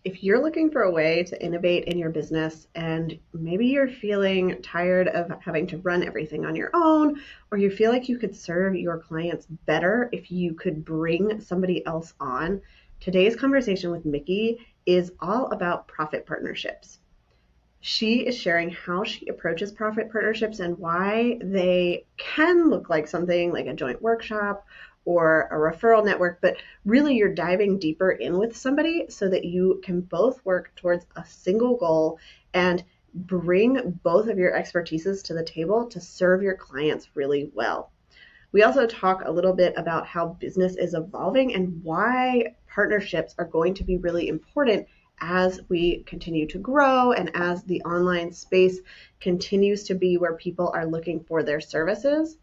If you're looking for a way to innovate in your business and maybe you're feeling tired of having to run everything on your own, or you feel like you could serve your clients better if you could bring somebody else on, today's conversation with Mikki is all about profit partnerships. She is sharing how she approaches profit partnerships and why they can look like something like a joint workshop or a referral network, but really you're diving deeper in with somebody so that you can both work towards a single goal and bring both of your expertises to the table to serve your clients really well. We also talk a little bit about how business is evolving and why partnerships are going to be really important as we continue to grow and as the online space continues to be where people are looking for their services.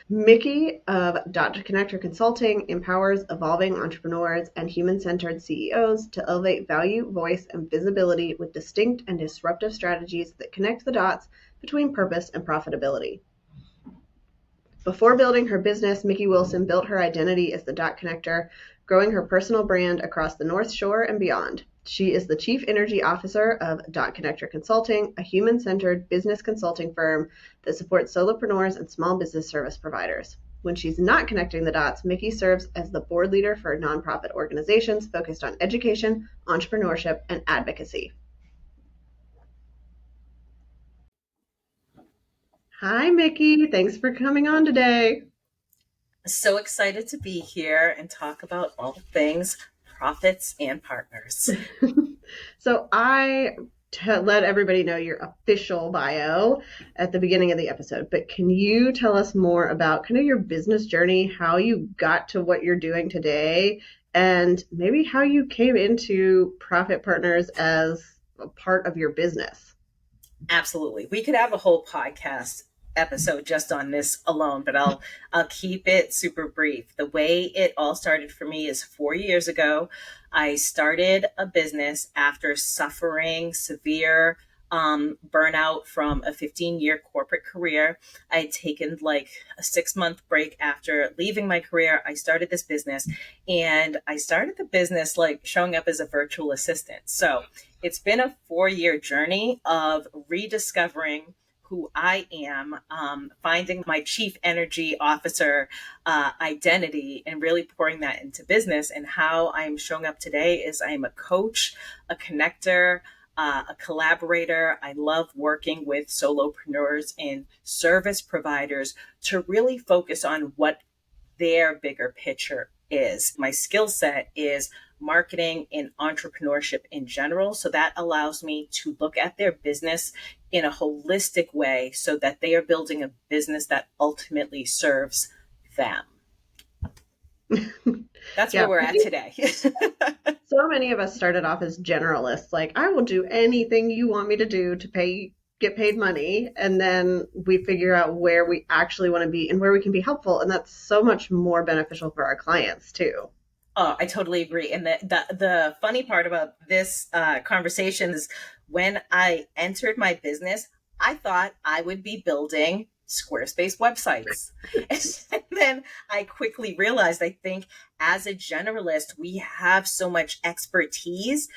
Mikki of Connector Consulting empowers evolving entrepreneurs and human-centered CEOs to elevate value, voice, and visibility with distinct and disruptive strategies that connect the dots between purpose and profitability. Before building her business, Mikki Wilson built her identity as the Dot Connector, growing her personal brand across the North Shore and beyond. She is the Chief Energy Officer of Dot Connector Consulting, a human-centered business consulting firm that supports solopreneurs and small business service providers. When she's not connecting the dots, Mikki serves as the board leader for nonprofit organizations focused on education, entrepreneurship, and advocacy. Hi, Mikki. Thanks for coming on today. So excited to be here and talk about all things profits and partners. So I let everybody know your official bio at the beginning of the episode, but can you tell us more about kind of your business journey, how you got to what you're doing today, and maybe how you came into Profit Partners as a part of your business? Absolutely. We could have a whole podcast episode just on this alone, but I'll keep it super brief. The way it all started for me is 4 years ago. I started a business after suffering severe burnout from a 15-year corporate career. I had taken like a 6-month break after leaving my career. I started this business, and I started the business like showing up as a virtual assistant. So it's been a 4-year journey of rediscovering who I am, finding my chief energy officer identity and really pouring that into business. And how I'm showing up today is I'm a coach, a connector, a collaborator. I love working with solopreneurs and service providers to really focus on what their bigger picture is. My skill set is marketing and entrepreneurship in general. So that allows me to look at their business in a holistic way so that they are building a business that ultimately serves them. That's Yeah, where we're at today. so many of us started off as generalists, like I will do anything you want me to do to get paid money, and then we figure out where we actually want to be and where we can be helpful, and that's so much more beneficial for our clients too. Oh, I totally agree. And the funny part about this conversation is when I entered my business, I thought I would be building Squarespace websites. And then I quickly realized, I think as a generalist, we have so much expertise.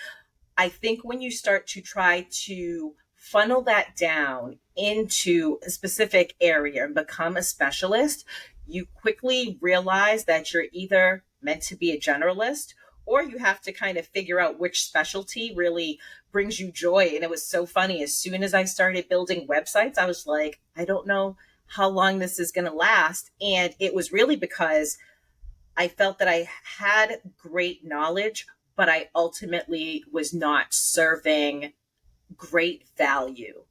I think when you start to try to funnel that down into a specific area and become a specialist, you quickly realize that you're either meant to be a generalist, or you have to kind of figure out which specialty really brings you joy. And it was so funny. As soon as I started building websites, I was like, I don't know how long this is going to last. And it was really because I felt that I had great knowledge, but I ultimately was not serving great value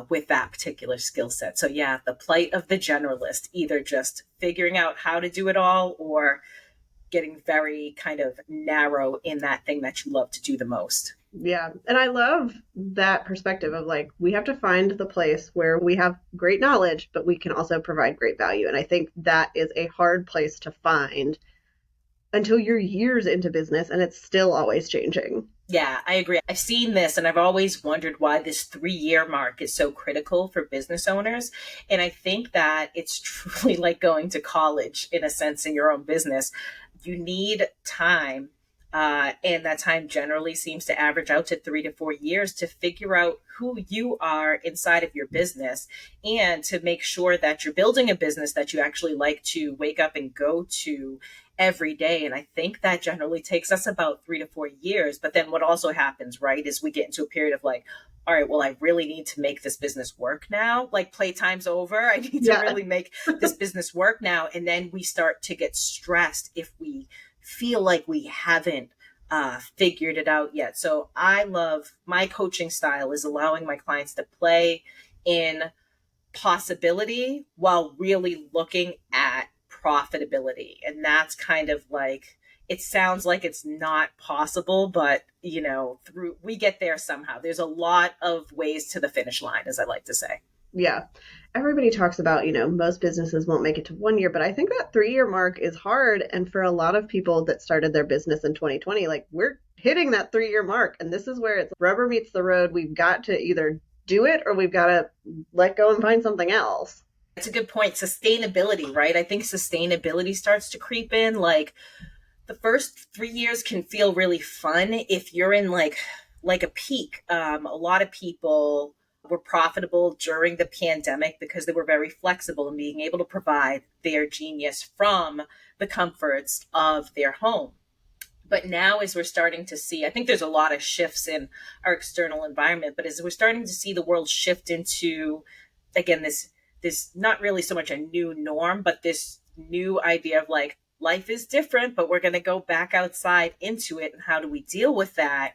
with that particular skill set. So yeah, the plight of the generalist, either just figuring out how to do it all or getting very kind of narrow in that thing that you love to do the most. Yeah. And I love that perspective of like, we have to find the place where we have great knowledge, but we can also provide great value. And I think that is a hard place to find until you're years into business and it's still always changing. Yeah, I agree. I've seen this and I've always wondered why this 3-year mark is so critical for business owners. And I think that it's truly like going to college in a sense in your own business. You need time And that time generally seems to average out to 3 to 4 years to figure out who you are inside of your business and to make sure that you're building a business that you actually like to wake up and go to every day. And I think that generally takes us about 3 to 4 years. But then what also happens, right, is we get into a period of like, all right, well, I really need to make this business work now. Like playtime's over. I need to Yeah. really make this business work now. And then we start to get stressed if we feel like we haven't figured it out yet. So I love my coaching style is allowing my clients to play in possibility while really looking at profitability. And that's kind of like, it sounds like it's not possible, but through we get there somehow. There's a lot of ways to the finish line, as I like to say. Yeah. Everybody talks about, most businesses won't make it to 1 year, but I think that 3 year mark is hard. And for a lot of people that started their business in 2020, like we're hitting that 3 year mark. And this is where it's rubber meets the road. We've got to either do it or we've got to let go and find something else. It's a good point. Sustainability, right? I think sustainability starts to creep in. Like the first 3 years can feel really fun if you're in like a peak. A lot of people were profitable during the pandemic because they were very flexible in being able to provide their genius from the comforts of their home. But now, as we're starting to see, I think there's a lot of shifts in our external environment, but as we're starting to see the world shift into, again, this not really so much a new norm, but this new idea of like, life is different, but we're going to go back outside into it. And how do we deal with that?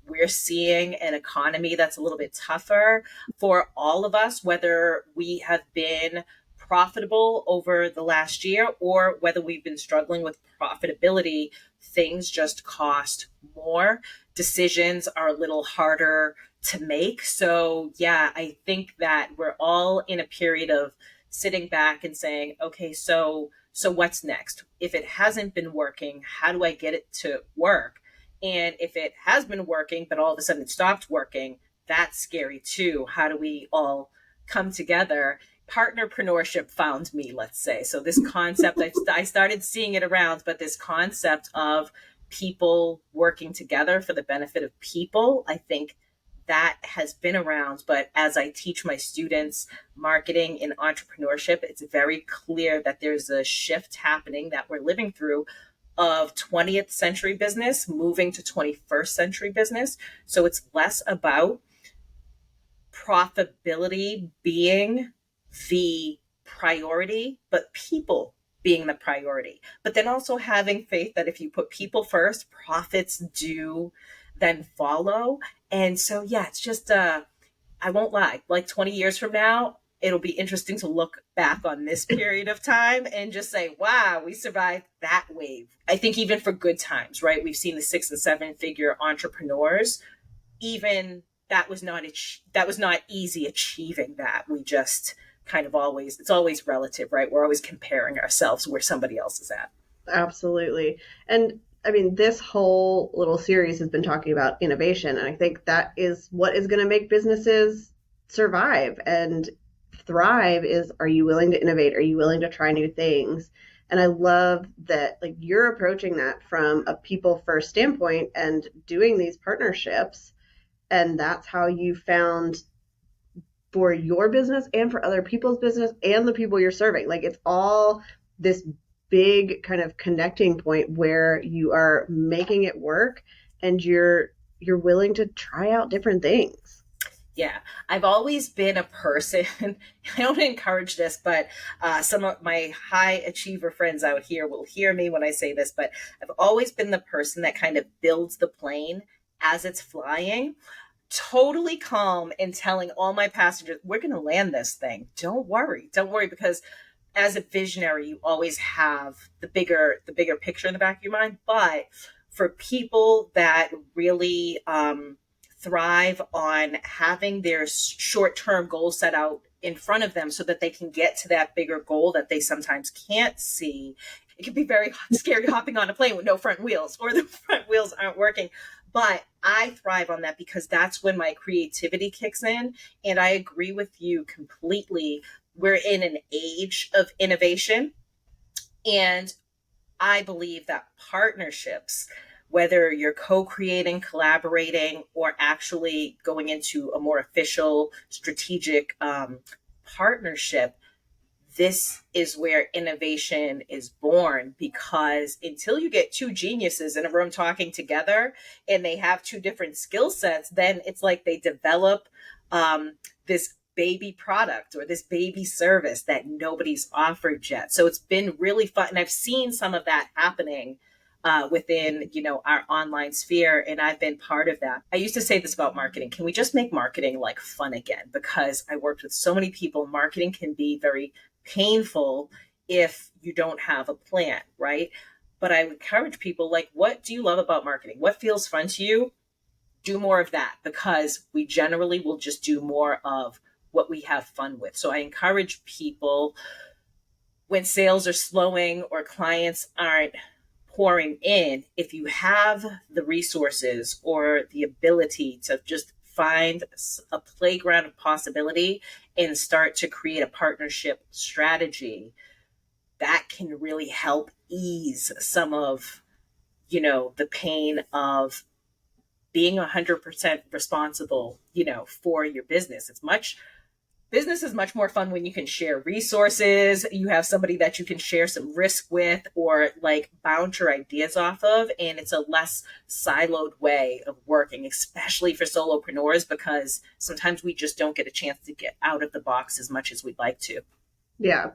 We're seeing an economy that's a little bit tougher for all of us, whether we have been profitable over the last year or whether we've been struggling with profitability. Things just cost more. Decisions are a little harder to make. So yeah, I think that we're all in a period of sitting back and saying, okay, so what's next? If it hasn't been working, how do I get it to work? And if it has been working, but all of a sudden it stopped working, that's scary too. How do we all come together? Partnerpreneurship found me, let's say. So this concept, I started seeing it around, but this concept of people working together for the benefit of people, I think that has been around. But as I teach my students marketing and entrepreneurship, it's very clear that there's a shift happening that we're living through of 20th century business moving to 21st century business. So it's less about profitability being the priority, but people being the priority. But then also having faith that if you put people first, profits do then follow. And so, yeah, it's just, I won't lie, like 20 years from now, it'll be interesting to look back on this period of time and just say, wow, we survived that wave. I think even for good times, right? We've seen the 6 and 7 figure entrepreneurs, even that was not easy achieving that. We just kind of always, it's always relative, right? We're always comparing ourselves where somebody else is at. Absolutely. And I mean, this whole little series has been talking about innovation. And I think that is what is going to make businesses survive and thrive is, are you willing to innovate? Are you willing to try new things? And I love that like you're approaching that from a people first standpoint and doing these partnerships. And that's how you found for your business and for other people's business and the people you're serving. Like it's all this big kind of connecting point where you are making it work and you're willing to try out different things. Yeah, I've always been a person, I don't encourage this, but some of my high achiever friends out here will hear me when I say this, but I've always been the person that kind of builds the plane as it's flying, totally calm and telling all my passengers, we're going to land this thing. Don't worry, because as a visionary, you always have the bigger picture in the back of your mind. But for people that really thrive on having their short-term goals set out in front of them so that they can get to that bigger goal that they sometimes can't see, it can be very scary hopping on a plane with no front wheels or the front wheels aren't working. But I thrive on that because that's when my creativity kicks in. And I agree with you completely. We're in an age of innovation. And I believe that partnerships whether you're co-creating, collaborating, or actually going into a more official strategic partnership, this is where innovation is born, because until you get two geniuses in a room talking together and they have two different skill sets, then it's like they develop this baby product or this baby service that nobody's offered yet. So it's been really fun. And I've seen some of that happening within, our online sphere, and I've been part of that. I used to say this about marketing: can we just make marketing like fun again? Because I worked with so many people. Marketing can be very painful if you don't have a plan, right? But I would encourage people, like, what do you love about marketing? What feels fun to you? Do more of that, because we generally will just do more of what we have fun with. So I encourage people, when sales are slowing or clients aren't pouring in, if you have the resources or the ability to just find a playground of possibility and start to create a partnership strategy, that can really help ease some of, the pain of being 100% responsible, for your business. Business is much more fun when you can share resources. You have somebody that you can share some risk with, or like bounce your ideas off of. And it's a less siloed way of working, especially for solopreneurs, because sometimes we just don't get a chance to get out of the box as much as we'd like to. Yeah.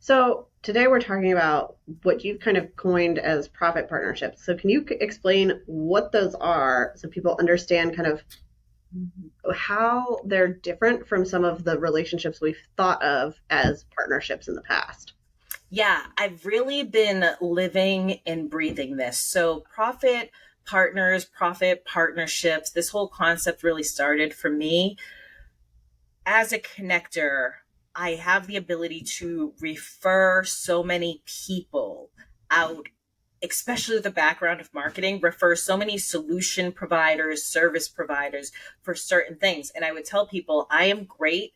So today we're talking about what you've kind of coined as profit partnerships. So can you explain what those are so people understand kind of how they're different from some of the relationships we've thought of as partnerships in the past? Yeah, I've really been living and breathing this. So profit partners, profit partnerships, this whole concept really started for me as a connector. I have the ability to refer so many people out, especially with the background of marketing, refer so many solution providers, service providers for certain things. And I would tell people, I am great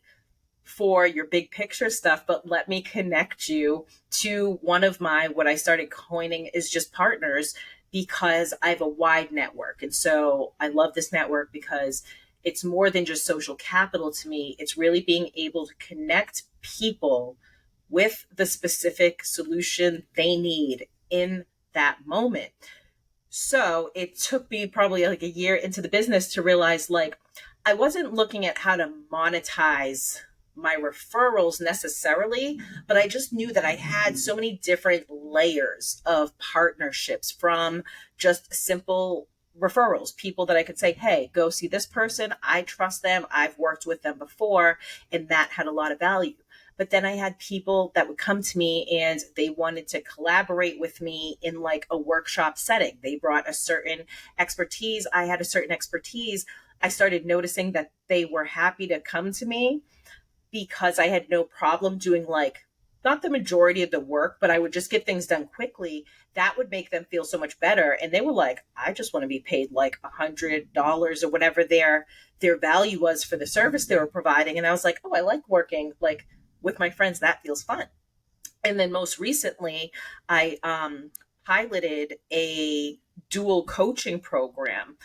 for your big picture stuff, but let me connect you to one of my, what I started coining is just partners, because I have a wide network. And so I love this network because it's more than just social capital to me. It's really being able to connect people with the specific solution they need in that moment. So it took me probably like a year into the business to realize, like, I wasn't looking at how to monetize my referrals necessarily, but I just knew that I had so many different layers of partnerships, from just simple referrals, people that I could say, hey, go see this person. I trust them. I've worked with them before, and that had a lot of value. But then I had people that would come to me and they wanted to collaborate with me in like a workshop setting. They brought a certain expertise. I had a certain expertise. I started noticing that they were happy to come to me because I had no problem doing, like, not the majority of the work, but I would just get things done quickly. That would make them feel so much better. And they were like, I just want to be paid like $100 or whatever their value was for the service they were providing. And I was like, oh, I like working like with my friends. That feels fun. And then most recently, I piloted a dual coaching program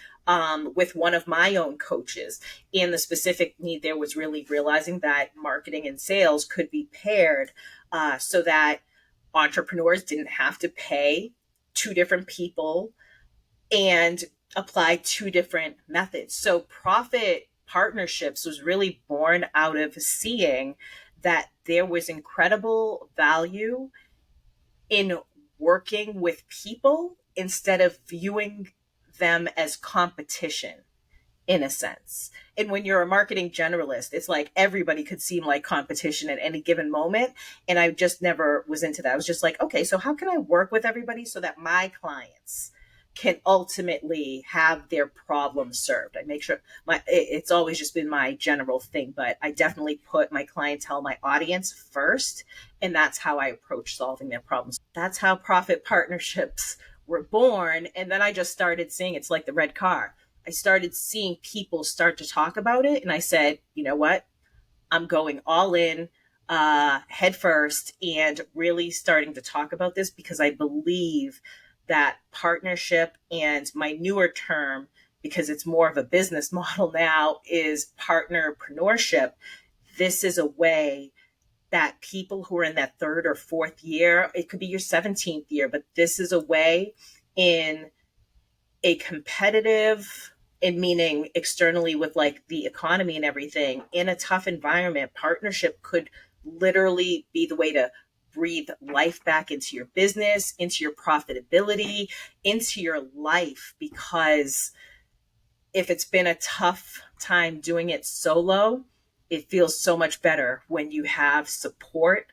with one of my own coaches. And the specific need there was really realizing that marketing and sales could be paired, so that entrepreneurs didn't have to pay two different people and apply two different methods. So profit partnerships was really born out of seeing that there was incredible value in working with people instead of viewing them as competition, in a sense. And when you're a marketing generalist, it's like everybody could seem like competition at any given moment. And I just never was into that. I was just like, okay, so how can I work with everybody so that my clients can ultimately have their problems served? I make sure it's always just been my general thing, but I definitely put my clientele, my audience first. And that's how I approach solving their problems. That's how profit partnerships were born. And then I just started seeing, it's like the red car. I started seeing people start to talk about it. And I said, you know what? I'm going all in, head first, and really starting to talk about this, because I believe that partnership, and my newer term, because it's more of a business model now, is partnerpreneurship. This is a way that people who are in that third or fourth year, it could be your 17th year, but this is a way in a competitive, and meaning externally with like the economy and everything, in a tough environment, partnership could literally be the way to breathe life back into your business, into your profitability, into your life. Because if it's been a tough time doing it solo, it feels so much better when you have support,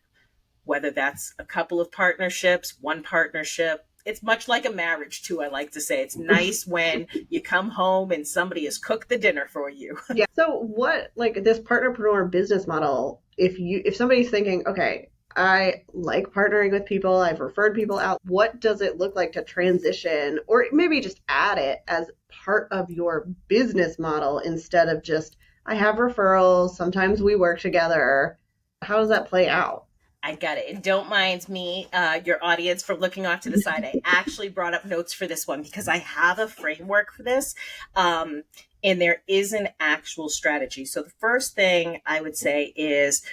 whether that's a couple of partnerships, one partnership. It's much like a marriage too. I like to say it's nice when you come home and somebody has cooked the dinner for you. Yeah. So what, like this partnerpreneur business model, if somebody's thinking, okay, I like partnering with people, I've referred people out, what does it look like to transition or maybe just add it as part of your business model instead of just, I have referrals, sometimes we work together. How does that play out? I got it. And don't mind me, your audience, for looking off to the side. I actually brought up notes for this one because I have a framework for this. And there is an actual strategy. So the first thing I would say is,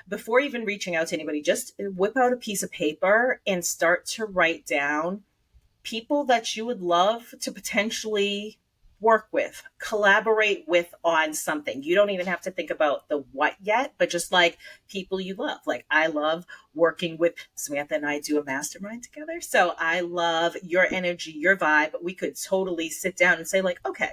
before even reaching out to anybody, just whip out a piece of paper and start to write down people that you would love to potentially work with, collaborate with on something. You don't even have to think about the what yet, but just like people you love. Like I love working with Samantha, and I do a mastermind together. So I love your energy, your vibe. We could totally sit down and say like, okay,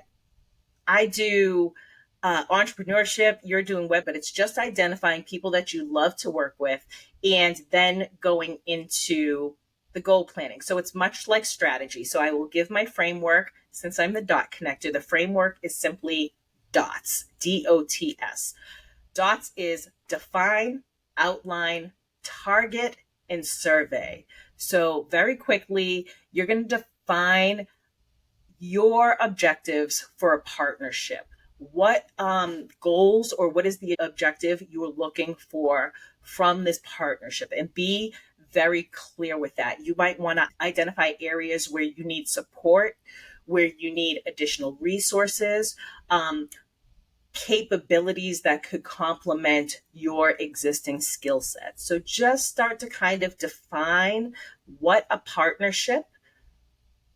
I do entrepreneurship, you're doing web, but it's just identifying people that you love to work with and then going into the goal planning. So it's much like strategy. So I will give my framework. Since I'm the dot connector, the framework is simply DOTS, DOTS. DOTS is define, outline, target, and survey. So very quickly, you're going to define your objectives for a partnership. What goals or what is the objective you are looking for from this partnership, and be very clear with that. You might want to identify areas where you need support, where you need additional resources, capabilities that could complement your existing skill set. So just start to kind of define what a partnership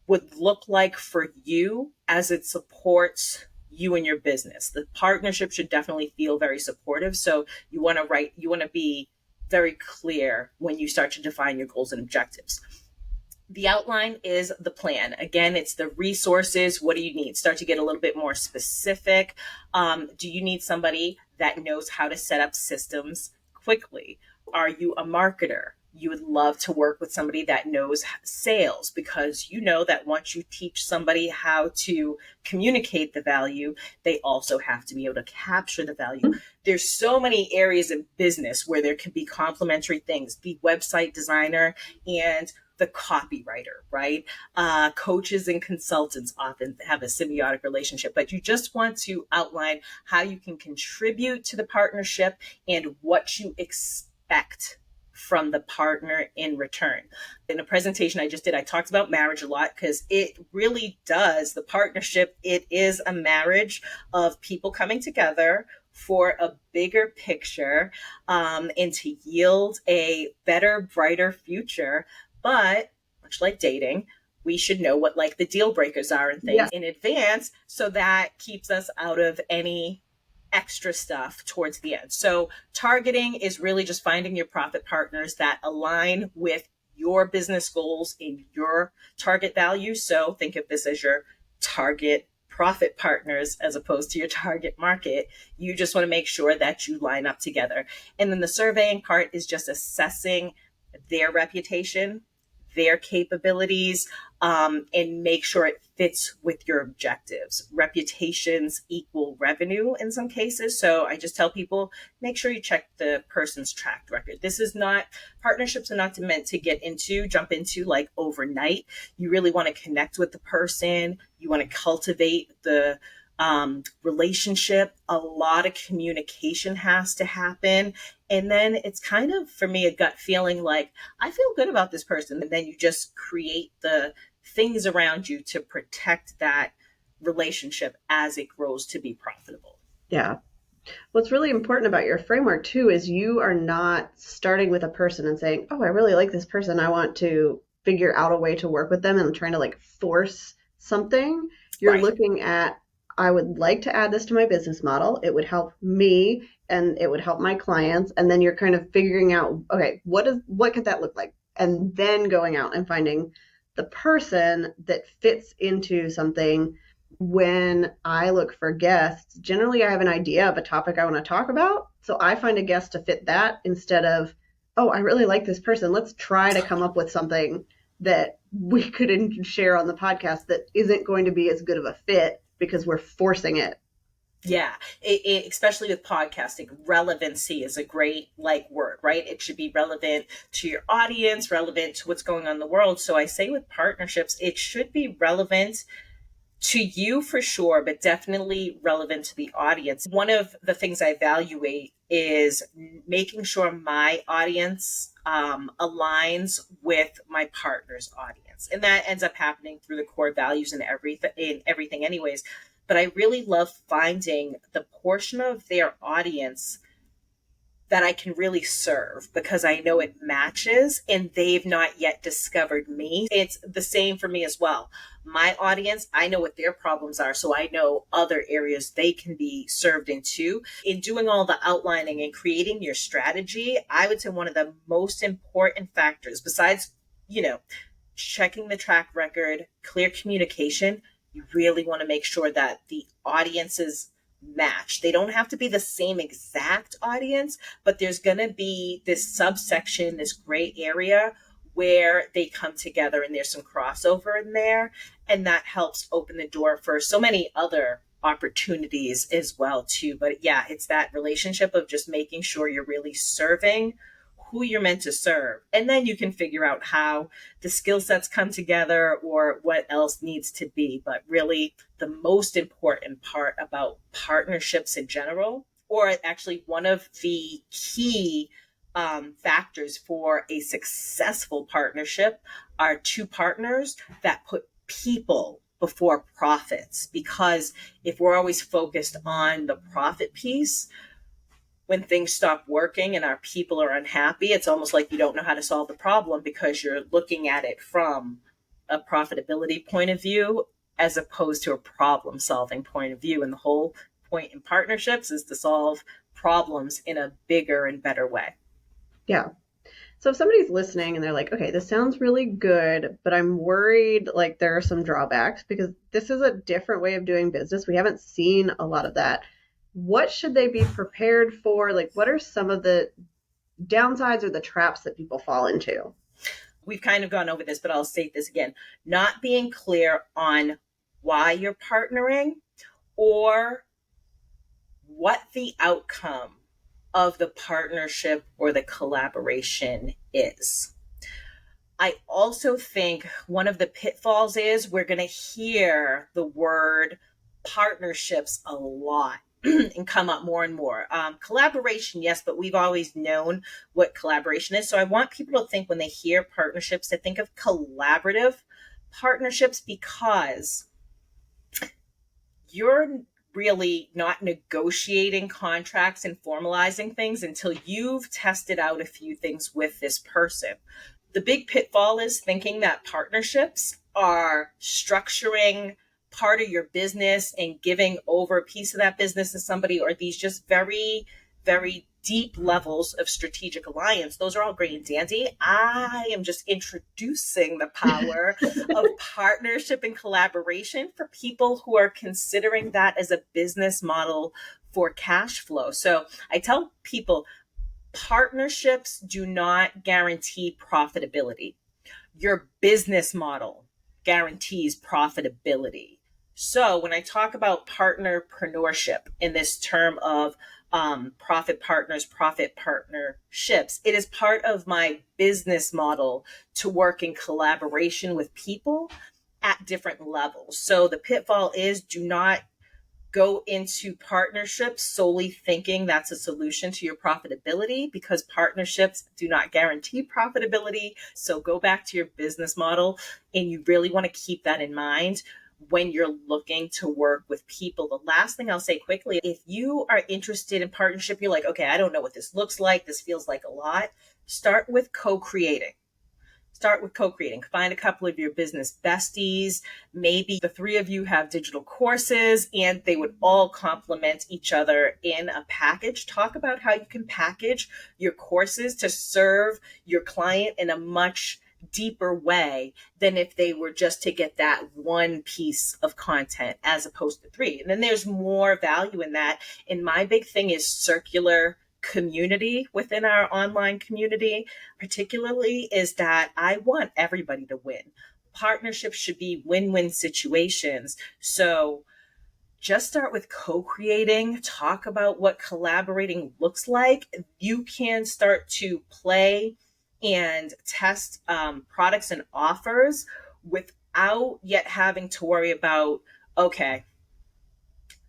would look like for you as it supports you and your business. The partnership should definitely feel very supportive. So you want to be very clear when you start to define your goals and objectives. The outline is the plan. Again, it's the resources. What do you need? Start to get a little bit more specific. Do you need somebody that knows how to set up systems quickly? Are you a marketer? You would love to work with somebody that knows sales, because you know that once you teach somebody how to communicate the value, they also have to be able to capture the value. There's so many areas of business where there can be complementary things. The website designer and the copywriter, right? Coaches and consultants often have a symbiotic relationship, but you just want to outline how you can contribute to the partnership and what you expect from the partner in return. In a presentation I just did, I talked about marriage a lot because it really does. The partnership, it is a marriage of people coming together for a bigger picture, and to yield a better, brighter future. But much like dating, we should know what like the deal breakers are and things in advance, so that keeps us out of any extra stuff towards the end. So targeting is really just finding your profit partners that align with your business goals and your target value. So think of this as your target profit partners as opposed to your target market. You just want to make sure that you line up together. And then the surveying part is just assessing their reputation, their capabilities, and make sure it fits with your objectives. Reputations equal revenue in some cases. So I just tell people, make sure you check the person's track record. Partnerships are not meant to jump into like overnight. You really want to connect with the person. You want to cultivate the relationship. A lot of communication has to happen. And then it's kind of, for me, a gut feeling like, I feel good about this person. And then you just create the things around you to protect that relationship as it grows to be profitable. Yeah. What's really important about your framework too is you are not starting with a person and saying, "Oh, I really like this person. I want to figure out a way to work with them," and trying to like force something. You're Right. looking at, "I would like to add this to my business model. It would help me and it would help my clients." And then you're kind of figuring out, okay, what could that look like? And then going out and finding the person that fits into something. When I look for guests, generally I have an idea of a topic I want to talk about. So I find a guest to fit that instead of, oh, I really like this person. Let's try to come up with something that we could share on the podcast that isn't going to be as good of a fit because we're forcing it. Yeah, especially with podcasting, relevancy is a great word, right? It should be relevant to your audience, relevant to what's going on in the world. So I say with partnerships, it should be relevant to you for sure, but definitely relevant to the audience. One of the things I evaluate is making sure my audience aligns with my partner's audience. And that ends up happening through the core values and everything anyways. But I really love finding the portion of their audience that I can really serve because I know it matches and they've not yet discovered me. It's the same for me as well. My audience, I know what their problems are, so I know other areas they can be served into. In doing all the outlining and creating your strategy, I would say one of the most important factors, besides, checking the track record, clear communication, you really want to make sure that the audiences match. They don't have to be the same exact audience, but there's going to be this subsection, this gray area where they come together and there's some crossover in there. And that helps open the door for so many other opportunities as well too. But yeah, it's that relationship of just making sure you're really serving who you're meant to serve. And then you can figure out how the skill sets come together or what else needs to be. But really, the most important part about partnerships in general, or actually one of the key factors for a successful partnership, are two partners that put people before profits. Because if we're always focused on the profit piece, when things stop working and our people are unhappy, it's almost like you don't know how to solve the problem because you're looking at it from a profitability point of view as opposed to a problem solving point of view. And the whole point in partnerships is to solve problems in a bigger and better way. Yeah. So if somebody's listening and they're like, okay, this sounds really good, but I'm worried like there are some drawbacks because this is a different way of doing business. We haven't seen a lot of that. What should they be prepared for? Like, what are some of the downsides or the traps that people fall into? We've kind of gone over this, but I'll state this again. Not being clear on why you're partnering or what the outcome of the partnership or the collaboration is. I also think one of the pitfalls is we're going to hear the word partnerships a lot and come up more and more. Collaboration, yes, but we've always known what collaboration is. So I want people to think when they hear partnerships, to think of collaborative partnerships because you're really not negotiating contracts and formalizing things until you've tested out a few things with this person. The big pitfall is thinking that partnerships are structuring part of your business and giving over a piece of that business to somebody, or these just very, very deep levels of strategic alliance. Those are all great and dandy. I am just introducing the power of partnership and collaboration for people who are considering that as a business model for cash flow. So I tell people, partnerships do not guarantee profitability. Your business model guarantees profitability. So when I talk about partnerpreneurship in this term of profit partners, profit partnerships, it is part of my business model to work in collaboration with people at different levels. So the pitfall is, do not go into partnerships solely thinking that's a solution to your profitability, because partnerships do not guarantee profitability. So go back to your business model, and you really want to keep that in mind when you're looking to work with people. The last thing I'll say quickly, if you are interested in partnership, you're like, okay, I don't know what this looks like, this feels like a lot, start with co-creating. Start with co-creating. Find a couple of your business besties. Maybe the three of you have digital courses and they would all complement each other in a package. Talk about how you can package your courses to serve your client in a much deeper way than if they were just to get that one piece of content as opposed to three. And then there's more value in that. And my big thing is circular community within our online community, particularly, is that I want everybody to win. Partnerships should be win-win situations. So just start with co-creating, talk about what collaborating looks like. You can start to play and test products and offers without yet having to worry about, okay,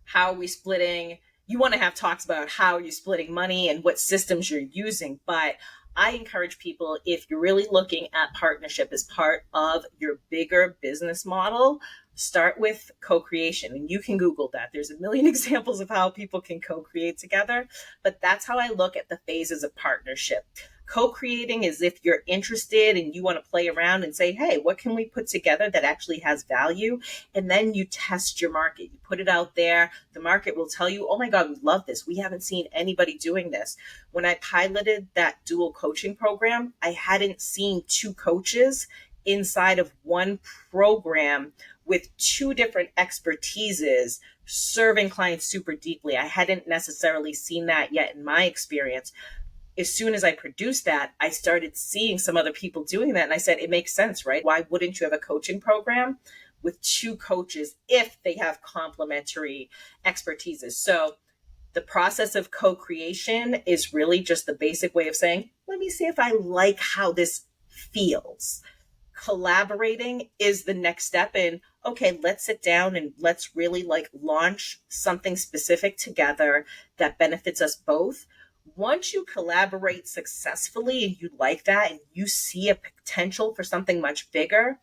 how are we splitting? You want to have talks about how you're splitting money and what systems you're using. But I encourage people, if you're really looking at partnership as part of your bigger business model, start with co-creation. And you can Google that. There's a million examples of how people can co-create together. But that's how I look at the phases of partnership. Co-creating is if you're interested and you want to play around and say, hey, what can we put together that actually has value? And then you test your market. You put it out there. The market will tell you, oh my God, we love this. We haven't seen anybody doing this. When I piloted that dual coaching program, I hadn't seen two coaches inside of one program with two different expertises serving clients super deeply. I hadn't necessarily seen that yet in my experience. As soon as I produced that, I started seeing some other people doing that. And I said, it makes sense, right? Why wouldn't you have a coaching program with two coaches if they have complementary expertises? So the process of co-creation is really just the basic way of saying, let me see if I like how this feels. Collaborating is the next step in, okay, let's sit down and let's really launch something specific together that benefits us both. Once you collaborate successfully and you like that and you see a potential for something much bigger,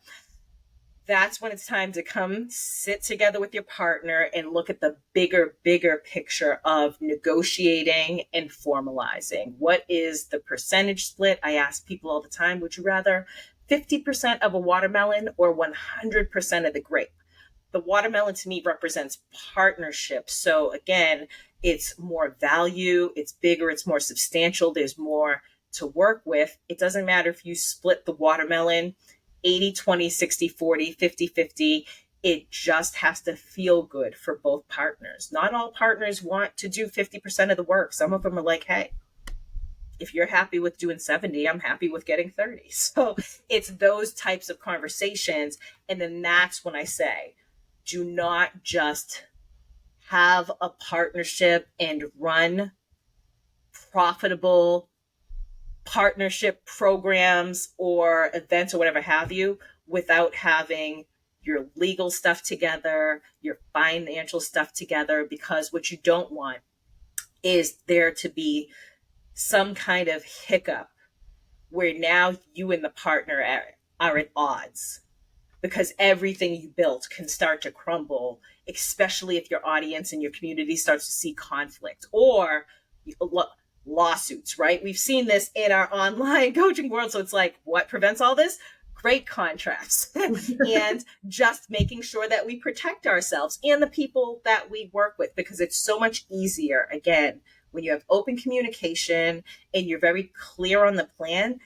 that's when it's time to come sit together with your partner and look at the bigger picture of negotiating and formalizing. What is the percentage split? I ask people all the time, would you rather 50% of a watermelon or 100% of the grape? The watermelon to me represents partnership. So again, it's more value, it's bigger, it's more substantial, there's more to work with. It doesn't matter if you split the watermelon 80-20, 60-40, 50-50. It just has to feel good for both partners. Not all partners want to do 50% of the work. Some of them are like, hey, if you're happy with doing 70, I'm happy with getting 30. So it's those types of conversations. And then that's when I say, do not just have a partnership and run profitable partnership programs or events or whatever have you without having your legal stuff together, your financial stuff together, because what you don't want is there to be some kind of hiccup where now you and the partner are at odds, because everything you built can start to crumble, especially if your audience and your community starts to see conflict or lawsuits, right? We've seen this in our online coaching world. So it's like, what prevents all this? Great contracts and just making sure that we protect ourselves and the people that we work with, because it's so much easier, again, when you have open communication and you're very clear on the plan.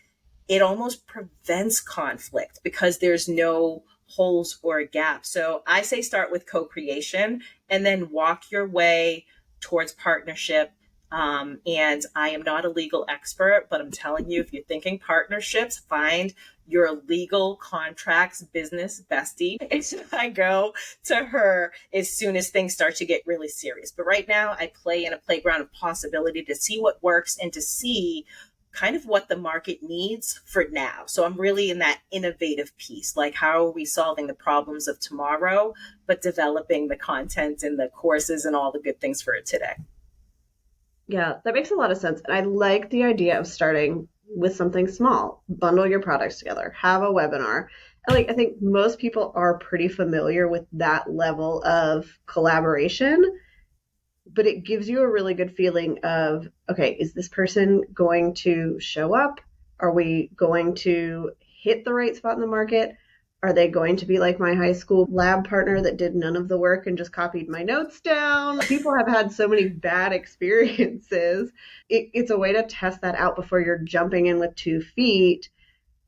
It almost prevents conflict because there's no holes or gaps. So I say start with co-creation and then walk your way towards partnership. And I am not a legal expert, but I'm telling you, if you're thinking partnerships, find your legal contracts business bestie. And I go to her as soon as things start to get really serious. But right now I play in a playground of possibility to see what works and to see kind of what the market needs for now. So I'm really in that innovative piece. Like, how are we solving the problems of tomorrow, but developing the content and the courses and all the good things for it today? Yeah, that makes a lot of sense. And I like the idea of starting with something small. Bundle your products together, have a webinar. And like I think most people are pretty familiar with that level of collaboration, but it gives you a really good feeling of, okay, is this person going to show up? Are we going to hit the right spot in the market? Are they going to be like my high school lab partner that did none of the work and just copied my notes down? People have had so many bad experiences. It's a way to test that out before you're jumping in with 2 feet.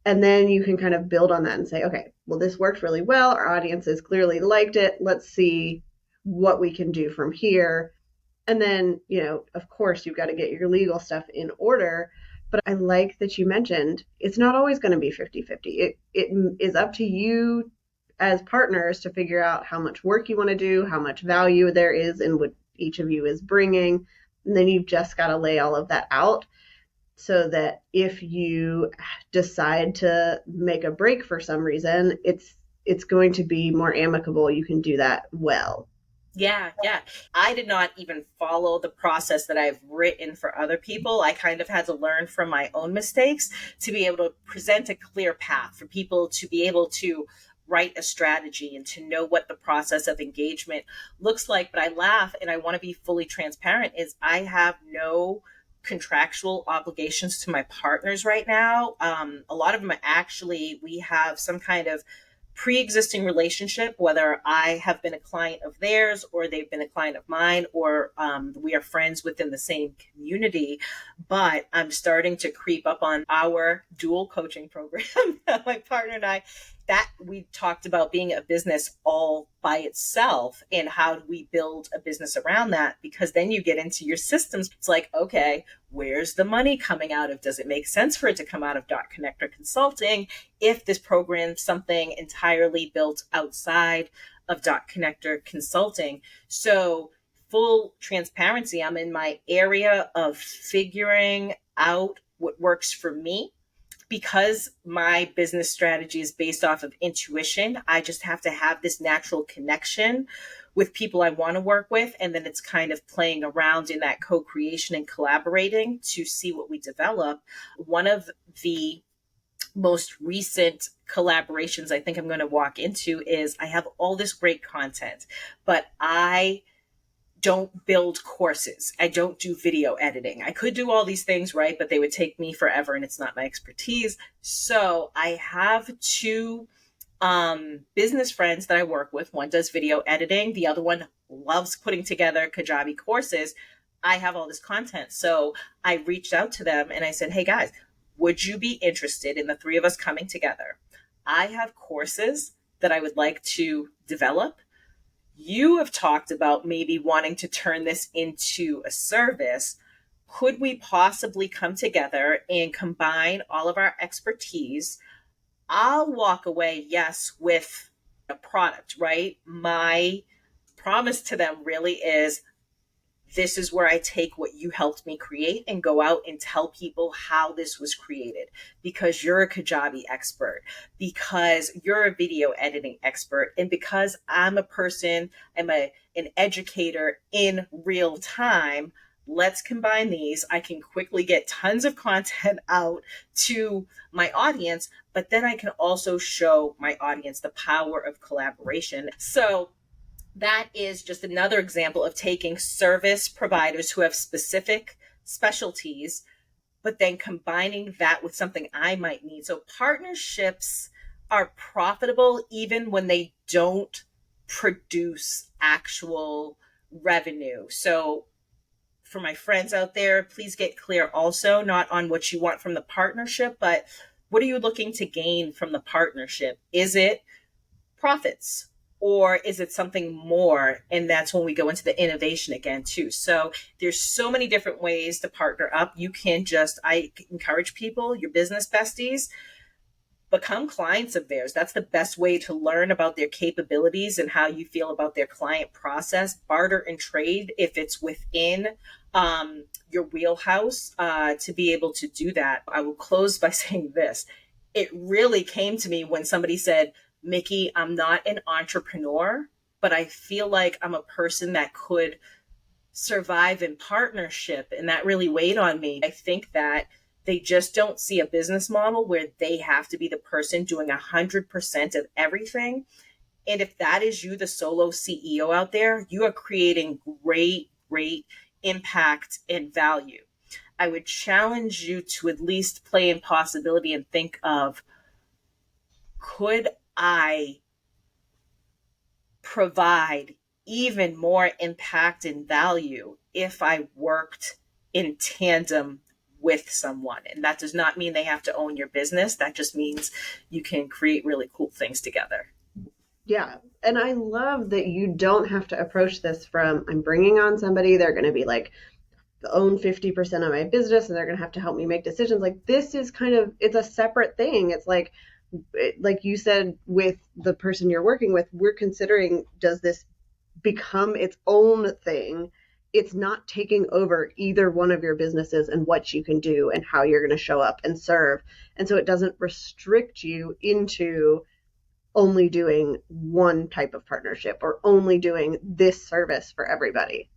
And then you can kind of build on that and say, okay, well, this worked really well. Our audiences clearly liked it. Let's see what we can do from here. And then, of course, you've got to get your legal stuff in order. But I like that you mentioned it's not always going to be 50-50. It is up to you as partners to figure out how much work you want to do, how much value there is in what each of you is bringing. And then you've just got to lay all of that out so that if you decide to make a break for some reason, it's going to be more amicable. You can do that well. Yeah, yeah. I did not even follow the process that I've written for other people. I kind of had to learn from my own mistakes to be able to present a clear path for people to be able to write a strategy and to know what the process of engagement looks like. But I laugh, and I want to be fully transparent, is I have no contractual obligations to my partners right now. A lot of them are actually, we have some kind of pre-existing relationship, whether I have been a client of theirs or they've been a client of mine, or we are friends within the same community. But I'm starting to creep up on our dual coaching program, my partner and I, that we talked about being a business all by itself and how do we build a business around that, because then you get into your systems. It's like, okay, where's the money coming out of? Does it make sense for it to come out of Dot Connector Consulting if this program is something entirely built outside of Dot Connector Consulting? So full transparency, I'm in my area of figuring out what works for me. Because my business strategy is based off of intuition, I just have to have this natural connection with people I want to work with. And then it's kind of playing around in that co-creation and collaborating to see what we develop. One of the most recent collaborations I think I'm going to walk into is I have all this great content, but I don't build courses. I don't do video editing. I could do all these things, right? But they would take me forever and it's not my expertise. So I have two business friends that I work with. One does video editing. The other one loves putting together Kajabi courses. I have all this content. So I reached out to them and I said, hey guys, would you be interested in the three of us coming together? I have courses that I would like to develop. You have talked about maybe wanting to turn this into a service. Could we possibly come together and combine all of our expertise? I'll walk away, yes, with a product, right? My promise to them really is this is where I take what you helped me create and go out and tell people how this was created, because you're a Kajabi expert, because you're a video editing expert, and because I'm a person, an educator in real time. Let's combine these. I can quickly get tons of content out to my audience, but then I can also show my audience the power of collaboration. So that is just another example of taking service providers who have specific specialties, but then combining that with something I might need. So partnerships are profitable even when they don't produce actual revenue. So for my friends out there, please get clear also, not on what you want from the partnership, but what are you looking to gain from the partnership? Is it profits? Or is it something more? And that's when we go into the innovation again too. So there's so many different ways to partner up. You can just, I encourage people, your business besties, become clients of theirs. That's the best way to learn about their capabilities and how you feel about their client process. Barter and trade if it's within your wheelhouse to be able to do that. I will close by saying this. It really came to me when somebody said, Mikki, I'm not an entrepreneur, but I feel like I'm a person that could survive in partnership. And that really weighed on me. I think that they just don't see a business model where they have to be the person doing 100% of everything. And if that is you, the solo CEO out there, you are creating great impact and value. I would challenge you to at least play in possibility and think of, could I provide even more impact and value if I worked in tandem with someone? And that does not mean they have to own your business. That just means you can create really cool things together. Yeah. And I love that you don't have to approach this from, I'm bringing on somebody, they're going to be like, own 50% of my business and they're going to have to help me make decisions. Like, this is kind of, it's a separate thing. It's like you said, with the person you're working with, we're considering, does this become its own thing? It's not taking over either one of your businesses and what you can do and how you're going to show up and serve. And so it doesn't restrict you into only doing one type of partnership or only doing this service for everybody.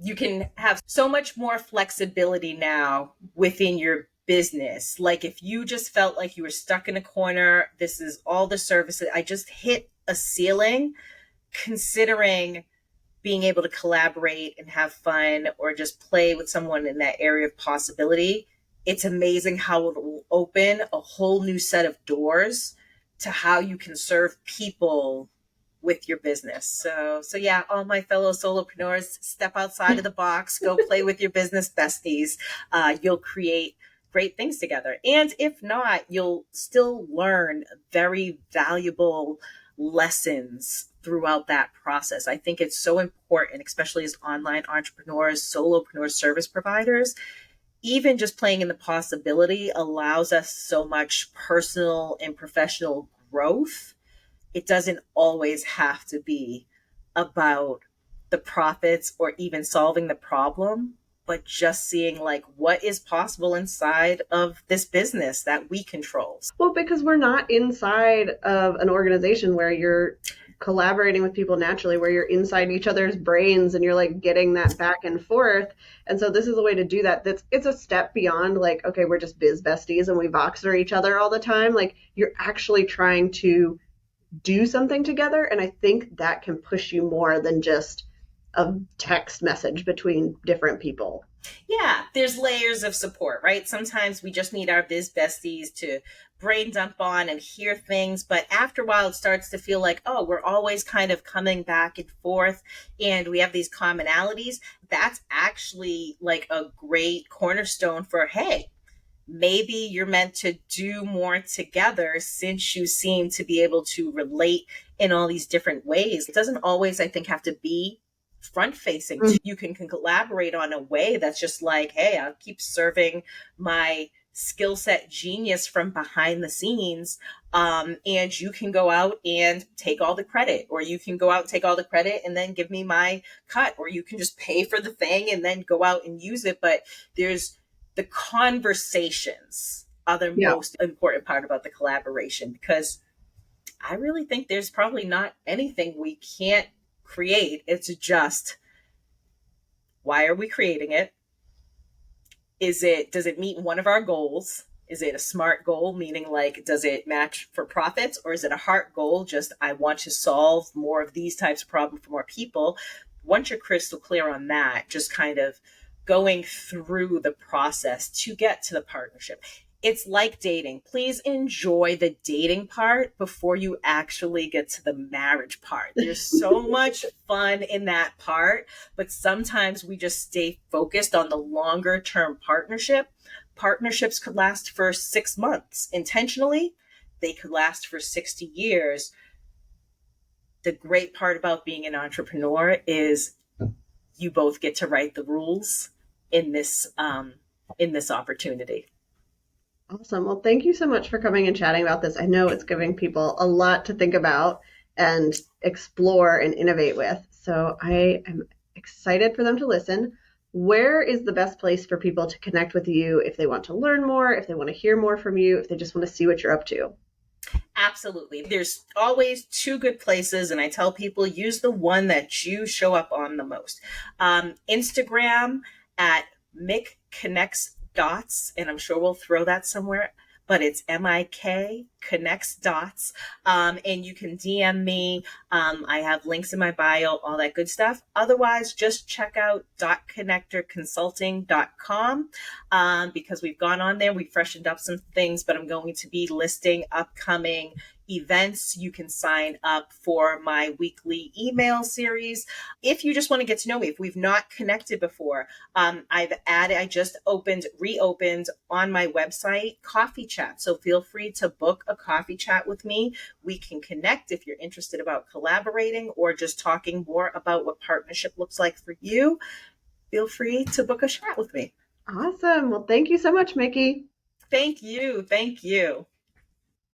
You can have so much more flexibility now within your business. Like, if you just felt like you were stuck in a corner, this is all the services, I just hit a ceiling, considering being able to collaborate and have fun or just play with someone in that area of possibility, it's amazing how it will open a whole new set of doors to how you can serve people with your business. So yeah, all my fellow solopreneurs, step outside of the box, go play with your business besties. You'll create great things together. And if not, you'll still learn very valuable lessons throughout that process. I think it's so important, especially as online entrepreneurs, solopreneurs, service providers. Even just playing in the possibility allows us so much personal and professional growth. It doesn't always have to be about the profits or even solving the problem, but just seeing like what is possible inside of this business that we control. Well, because we're not inside of an organization where you're collaborating with people naturally, where you're inside each other's brains and you're like getting that back and forth. And so this is a way to do that. It's a step beyond like, okay, we're just biz besties and we Voxer each other all the time. Like, you're actually trying to do something together. And I think that can push you more than just a text message between different people. Yeah, there's layers of support, right? Sometimes we just need our biz besties to brain dump on and hear things. But after a while, it starts to feel like, oh, we're always kind of coming back and forth and we have these commonalities. That's actually like a great cornerstone for, hey, maybe you're meant to do more together since you seem to be able to relate in all these different ways. It doesn't always, I think, have to be front facing. You can collaborate on a way that's just like, hey, I'll keep serving my skill set genius from behind the scenes. And you can go out and take all the credit, or you can go out and take all the credit and then give me my cut, or you can just pay for the thing and then go out and use it. But there's the conversations are the most important part about the collaboration, because I really think there's probably not anything we can't create. It's just, why are we creating it? Does it meet one of our goals? Is it a SMART goal, meaning like, does it match for profits? Or is it a heart goal? Just, I want to solve more of these types of problems for more people. Once you're crystal clear on that, just kind of going through the process to get to the partnership. It's like dating. Please enjoy the dating part before you actually get to the marriage part. There's so much fun in that part, but sometimes we just stay focused on the longer term partnership. Partnerships could last for 6 months. Intentionally, they could last for 60 years. The great part about being an entrepreneur is you both get to write the rules in this opportunity. Awesome. Well, thank you so much for coming and chatting about this. I know it's giving people a lot to think about and explore and innovate with. So I am excited for them to listen. Where is the best place for people to connect with you if they want to learn more, if they want to hear more from you, if they just want to see what you're up to? Absolutely. There's always two good places, and I tell people use the one that you show up on the most. Instagram at Mick Connects Dots, and I'm sure we'll throw that somewhere, but it's MIK Connects Dots. And you can DM me. I have links in my bio, all that good stuff. Otherwise, just check out dotconnectorconsulting.com because we've gone on there. We freshened up some things, but I'm going to be listing upcoming events. You can sign up for my weekly email series. If you just want to get to know me, if we've not connected before, I just reopened on my website coffee chat. So feel free to book a coffee chat with me. We can connect if you're interested about collaborating or just talking more about what partnership looks like for you. Feel free to book a chat with me. Awesome. Well, thank you so much, Mikki. Thank you. Thank you.